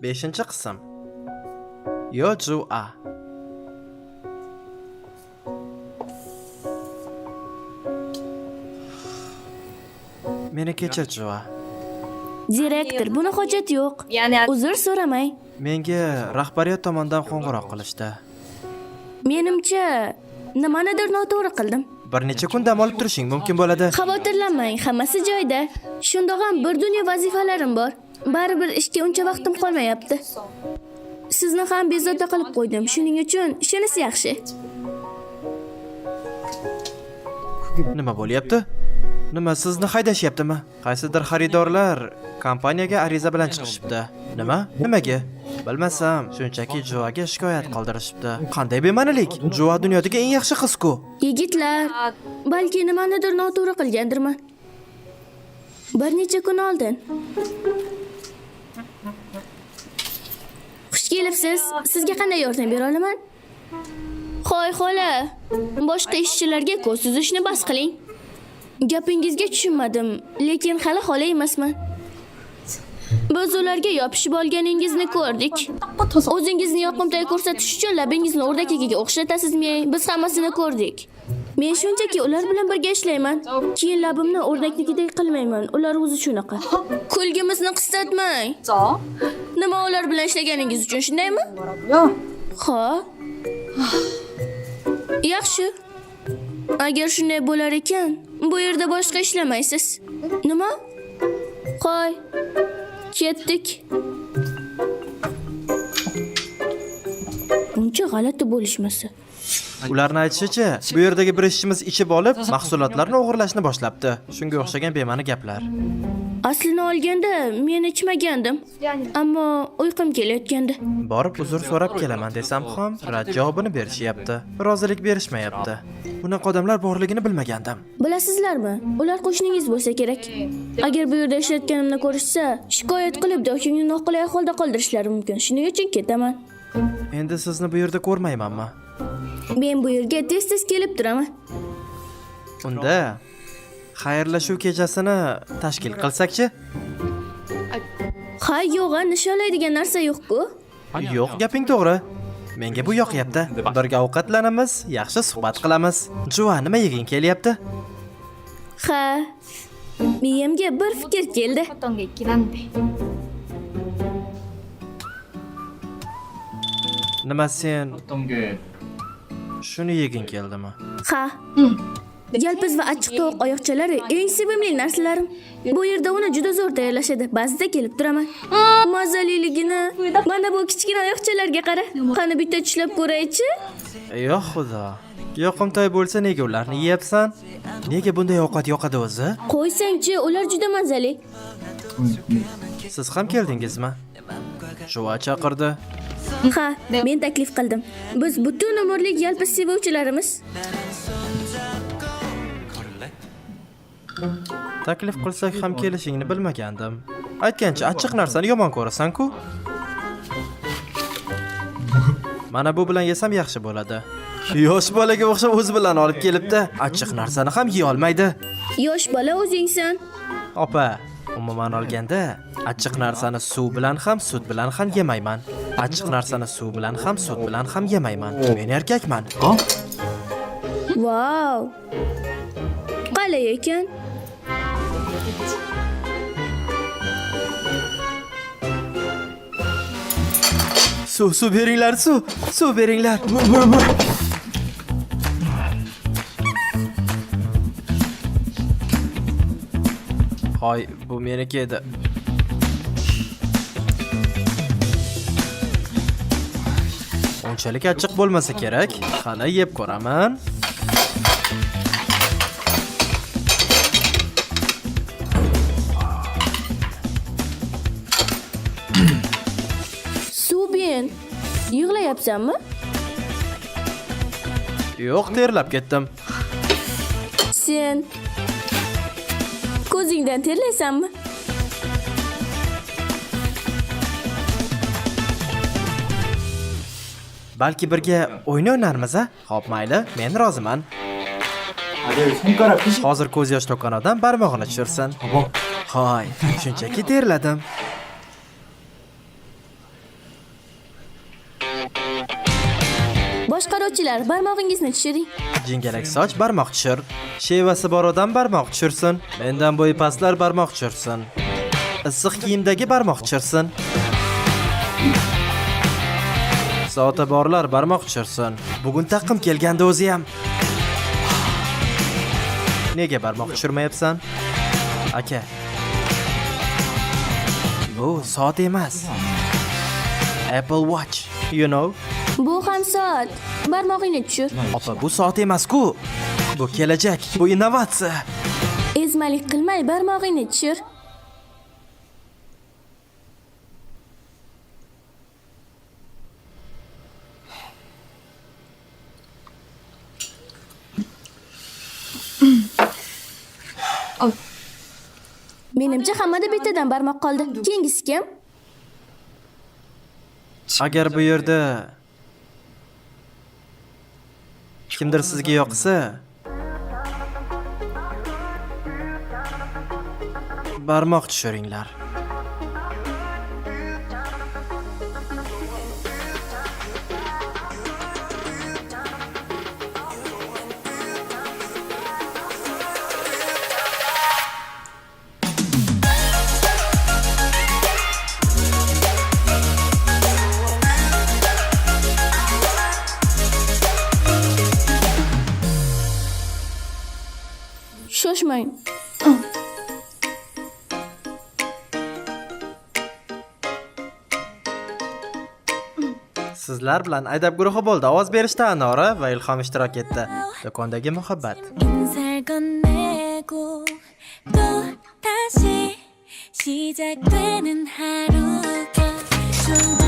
5-qism. Yo Jua. Meni kechir Jua. Direktor, buni hojat yo'q. Uzr so'ramang. Menga rahbariyat tomonidan qo'ng'iroq qilishdi. Menimcha, nimanidir noto'g'ri qildim. Bir necha kun dam olib turishing mumkin bo'ladi. Xavotirlanmang, hammasi joyida. Shundoq ham bir dunyo vazifalarim bor. Baribir ishga uncha vaqtim qolmayapti. Sizni ham bezovta qilib qo'ydim. Shuning uchun shunisi yaxshi. Nima bo'lyapti? Nima sizni haydashyaptimi? Qaysidir xaridorlar kompaniyaga ariza bilan chiqishibdi. Nima? Nimaga? Bilmasam, shunchaki Joaga shikoyat qoldirishibdi. Qanday bema'nilik? Joa dunyodagi eng yaxshi qiz-ku. Yigitlar, balki nimanidir noto'g'ri qilgandirman. Bir necha kun oldin. Xush kelibsiz. Sizga qanday yordam bera olaman? Xo'y, xola. Boshqa ishchilarga ko'z suzishni bas qiling. Gapingizga tushunmadim, lekin hali xola emasman. Biz ularga yopishib olganingizni ko'rdik. O'zingizni yoqimtoy ko'rsatish uchun labingizni o'rdakiga o'xshatasizmi? Biz hammasini ko'rdik. Men shunchaki ular bilan birga ishlayman. Keyin labimni o'rdaknikidek qilmayman. Ular o'zi shunaqa. Kulgimizni qisqartmang. Nima ular bilan ishlaganingiz uchun shundaymi? Ha? Yaxshi. Agar shunday bo'lar ekan, bu yerda boshqa ishlamaysiz. Nima? Qo'y. Ketdik. Buncha g'alati bo'lishmasa. Ularni aytishicha, bu yerdagi bir ishchimiz ichib olib, mahsulotlarni o'g'irlashni boshlabdi. Shunga o'xshagan bema'ni gaplar. Aslini olganda men ichmagandim. Ammo uyqum kelayotgandi. Borib uzr so'rab kelaman desam ham, rad javobini berishyapti. Rozilik berishmayapti. Bunaqa odamlar borligini bilmagandim. Bilasizlarmi? Ular qo'shningiz bo'lsa kerak. Agar bu yerda ishlayotganimni ko'rishsa, shikoyat qilib do'konni noqulay ahvolda qoldirishlari mumkin. Shuning uchun ketaman. Endi sizni bu yerda ko'rmaymanmi? Men bu yerga tez-tez kelib turaman. Unda xayrlashuv kechasini tashkil qilsak-chi? Ha, yo'q, nishonlaydigan narsa yo'q-ku. Yo'q, gaping to'g'ri. Menga bu yoqyapti. Birga ovqatlanamiz, yaxshi suhbat qilamiz. Jua, nima yeging kelyapti? Ha. Miyamga bir fikr keldi. Nima sen shuni yeging keldimi? Ha. Yalpiz va achchiq tovuq oyoqchalari eng sevimli narsalarim. Bu yerda uni juda zo'r tayyorlashadi. Ba'zida kelib turaman. Mazaliligini mana bu kichkina oyoqchalarga qara. Qani bitta tishlab ko'ray-chi? Yo'q xudo. Yoqimtoy bo'lsa nega ularni yeyapsan? Nega bunday ovqat yoqadi o'zi? Qo'ysang-chi, ular juda mazali. Siz ham keldingizmi? Jua chaqirdi. Ha, men taklif qildim. Biz butun umrlik yalpiz sevuvchilarimiz. Taklif qilsak ham kelishingni bilmagandim. Aytgancha achchiq narsani yomon ko'rasan-ku. Mana bu bilan yesam yaxshi bo'ladi. Yosh bolaga o'xshab o'zi bilan olib kelibdi. Achchiq narsani ham yeya olmaydi. Yosh bola o'zingsan. Opa, umuman olganda, achchiq narsani suv bilan ham, sut bilan ham yemayman. Achchiq narsani suv bilan ham, sut bilan ham yemayman. Men erkakman. Vau. Qalay ekan? Suv beringlar, suv beringlar. Hoy, bu meniki edi. Unchalik achchiq bo'lmasa kerak. Qani yeb ko'raman. Subin, yig'layapsanmi? Yo'q, terlab ketdim. Sen ko'zingdan terlaysanmi? Balki birga o'yin o'ynarmiz, a? Xo'p, mayli, men roziman. Hozir ko'z yosh to'kkan odam barmog'ini tushirsin. Hoy, shunchaki terladim. Yo'lovchilar, barmog'ingizni tushiring. Jingalak soch barmoq tushir. Shevasi bor odam barmoq tushirsin. Mendan bo'yi pastlar barmoq tushirsin. Issiq kiyimdagi barmoq tushirsin. Soati borlar barmoq tushirsin. Bugun taqim kelganda o'zi ham. Nega barmoq tushirmayapsan? Aka. Bu soat emas. Apple Watch, you know? Bu ham soat. Barmog'ingni tushir. Opa, bu soat emas-ku. Bu kelajak, bu innovatsiya. Ezmalik qilmay barmog'ingni tushir. Menimcha hammada bittadan barmoq qoldi. Keyingisi kim? Agar bu yerda kimdir sizga yoqsa, barmoq tushiringlar. Shoshmang. Sizlar bilan Aydab guruhi bo'ldi. Ovoz berishda Anora va Ilhom ishtirok etdi. Do'kondagi muhabbat. 인사를 건네고 또 다시 시작되는 하루가 좀